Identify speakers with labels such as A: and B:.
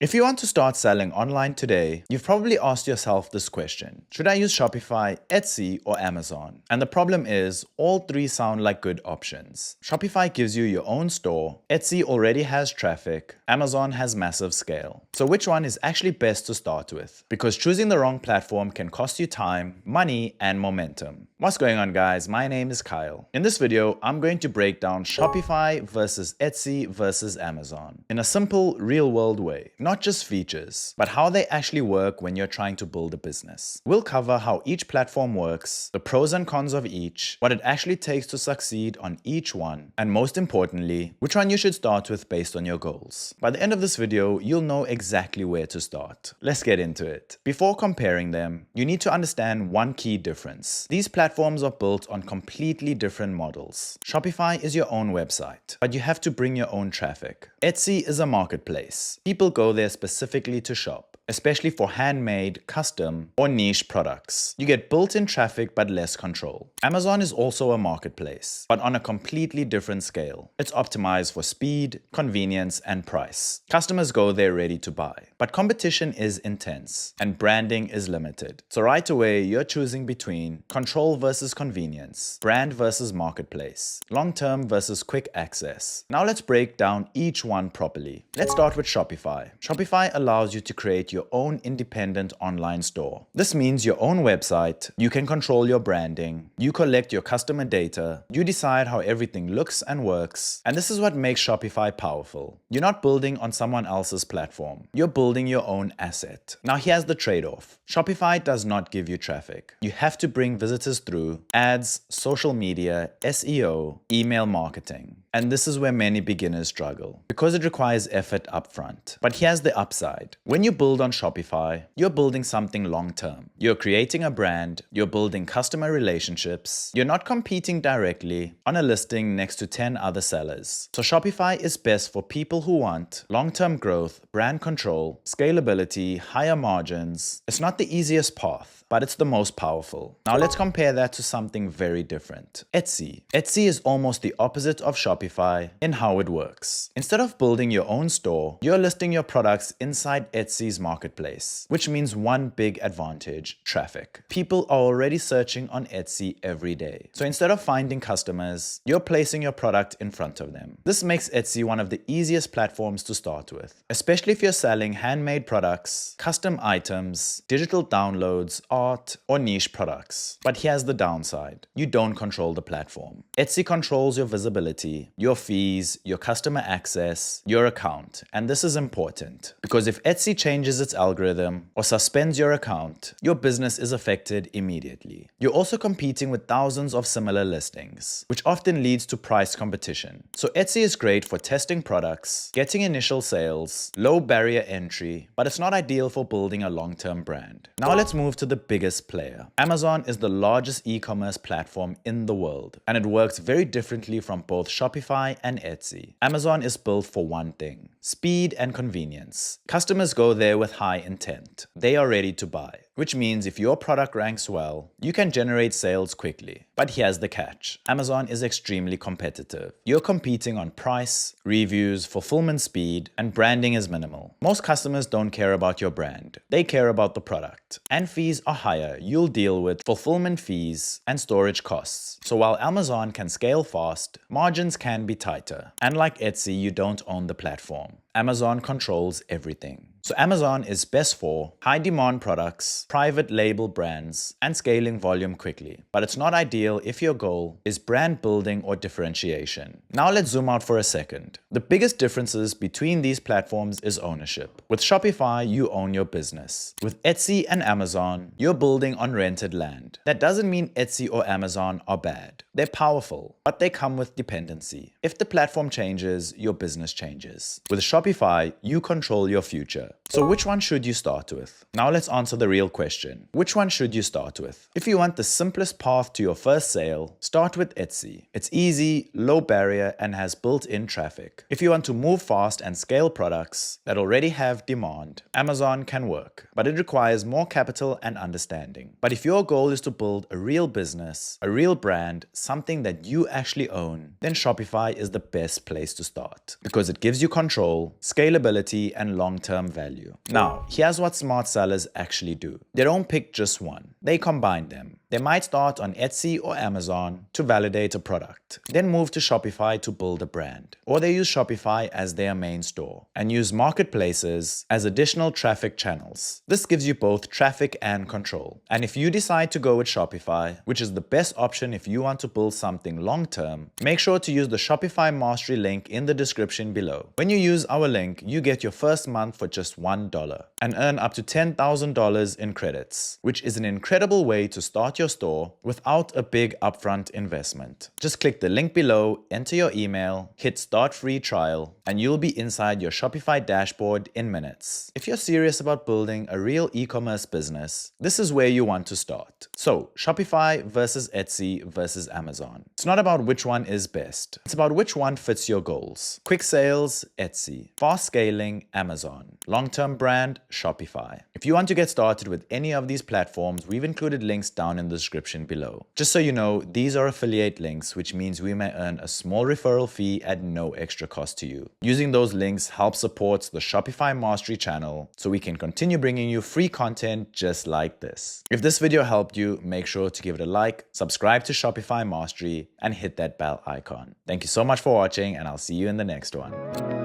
A: If you want to start selling online today, you've probably asked yourself this question: should I use Shopify, Etsy, or Amazon? And the problem is, all three sound like good options. Shopify gives you your own store, Etsy already has traffic, Amazon has massive scale. So which one is actually best to start with? Because choosing the wrong platform can cost you time, money, and momentum. What's going on, guys? My name is Kyle. In this video, I'm going to break down Shopify versus Etsy versus Amazon in a simple, real-world way. Not just features, but how they actually work when you're trying to build a business. We'll cover how each platform works, the pros and cons of each, what it actually takes to succeed on each one, and most importantly, which one you should start with based on your goals. By the end of this video, you'll know exactly where to start. Let's get into it. Before comparing them, you need to understand one key difference. These platforms are built on completely different models. Shopify is your own website, but you have to bring your own traffic. Etsy is a marketplace. People go there specifically to shop, especially for handmade, custom, or niche products. You get built-in traffic but less control. Amazon is also a marketplace, but on a completely different scale. It's optimized for speed, convenience, and price. Customers go there ready to buy, but competition is intense and branding is limited. So right away, you're choosing between control versus convenience, brand versus marketplace, long-term versus quick access. Now let's break down each one properly. Let's start with Shopify. Shopify allows you to create your own independent online store. This means your own website, you can control your branding, you collect your customer data, you decide how everything looks and works, and this is what makes Shopify powerful. You're not building on someone else's platform, you're building your own asset. Now here's the trade-off. Shopify does not give you traffic. You have to bring visitors through ads, social media, SEO, email marketing. And this is where many beginners struggle, because it requires effort upfront. But here's the upside. When you build on Shopify, you're building something long-term. You're creating a brand, you're building customer relationships, you're not competing directly on a listing next to 10 other sellers. So Shopify is best for people who want long-term growth, brand control, scalability, higher margins. It's not the easiest path, but it's the most powerful. Now let's compare that to something very different. Etsy. Etsy is almost the opposite of Shopify in how it works. Instead of building your own store, you're listing your products inside Etsy's marketplace, which means one big advantage: traffic. People are already searching on Etsy every day. So instead of finding customers, you're placing your product in front of them. This makes Etsy one of the easiest platforms to start with, especially if you're selling handmade products, custom items, digital downloads, art, or niche products. But here's the downside. You don't control the platform. Etsy controls your visibility, your fees, your customer access, your account. And this is important, because if Etsy changes its algorithm or suspends your account, your business is affected immediately. You're also competing with thousands of similar listings, which often leads to price competition. So Etsy is great for testing products, getting initial sales, low barrier entry, but it's not ideal for building a long-term brand. Now let's move to the biggest player. Amazon is the largest e-commerce platform in the world, and it works very differently from both Shopify and Etsy. Amazon is built for one thing: speed and convenience. Customers go there with high intent. They are ready to buy, which means if your product ranks well, you can generate sales quickly. But here's the catch. Amazon is extremely competitive. You're competing on price, reviews, fulfillment speed, and branding is minimal. Most customers don't care about your brand. They care about the product. And fees are higher. You'll deal with fulfillment fees and storage costs. So while Amazon can scale fast, margins can be tighter. And like Etsy, you don't own the platform. Amazon controls everything. So Amazon is best for high demand products, private label brands, and scaling volume quickly. But it's not ideal if your goal is brand building or differentiation. Now let's zoom out for a second. The biggest differences between these platforms is ownership. With Shopify, you own your business. With Etsy and Amazon, you're building on rented land. That doesn't mean Etsy or Amazon are bad. They're powerful, but they come with dependency. If the platform changes, your business changes. With Shopify, you control your future. So which one should you start with? Now let's answer the real question. Which one should you start with? If you want the simplest path to your first sale, start with Etsy. It's easy, low barrier, and has built-in traffic. If you want to move fast and scale products that already have demand, Amazon can work, but it requires more capital and understanding. But if your goal is to build a real business, a real brand, something that you actually own, then Shopify is the best place to start, because it gives you control, scalability, and long-term value. value. Now, here's what smart sellers actually do. They don't pick just one. They combine them. They might start on Etsy or Amazon to validate a product, then move to Shopify to build a brand. Or they use Shopify as their main store and use marketplaces as additional traffic channels. This gives you both traffic and control. And if you decide to go with Shopify, which is the best option if you want to build something long-term, make sure to use the Shopify Mastery link in the description below. When you use our link, you get your first month for just $1 and earn up to $10,000 in credits, which is an incredible way to start your store without a big upfront investment. Just click the link below, enter your email, hit start free trial, and you'll be inside your Shopify dashboard in minutes. If you're serious about building a real e-commerce business, this is where you want to start. So, Shopify versus Etsy versus Amazon. It's not about which one is best. It's about which one fits your goals. Quick sales, Etsy. Fast scaling, Amazon. Long-term brand, Shopify. If you want to get started with any of these platforms, we've included links down in the description below. Just so you know, these are affiliate links, which means we may earn a small referral fee at no extra cost to you. Using those links helps support the Shopify Mastery channel so we can continue bringing you free content just like this. If this video helped you, make sure to give it a like, subscribe to Shopify Mastery, and hit that bell icon. Thank you so much for watching, and I'll see you in the next one.